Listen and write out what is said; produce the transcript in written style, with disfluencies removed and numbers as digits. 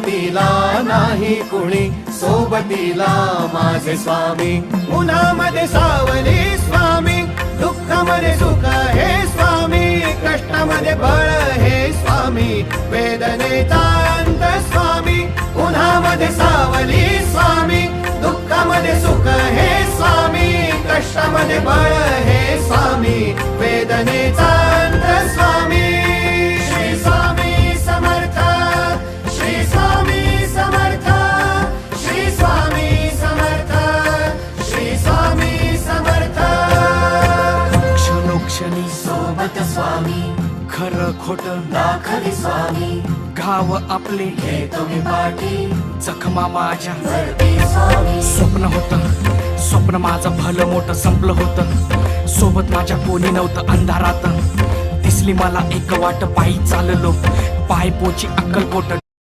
सोबतीला नाही कुणी, सोबतीला माझे स्वामी. उन्हामध्ये सावली स्वामी, दुःखामध्ये सुख हे स्वामी, कष्टामध्ये बळ हे स्वामी, वेदनेचा अंत स्वामी. उन्हामध्ये सावली स्वामी, दुःखामध्ये सुख हे स्वामी, कष्टामध्ये बळ हे स्वामी, वेदनेचा अंत स्वामी. श्री स्वामी समर्थ, श्री स्वामी समर्थ, श्री स्वामी समर्थ, श्री स्वामी समर्थ. क्षणोक्षणी सोबत स्वामी, खरं खोट दाखवी स्वामी, घाव आपले घेतो मी पाठी, जखमा माझ्या वरती स्वामी. स्वप्न होतं, स्वप्न माझं भलं मोठं संपलं होतं. सोबत माझ्या कोणी नव्हतं अंधारात. दिसली मला एक वाट, पायी चाललो पाय पोची अक्कलकोट.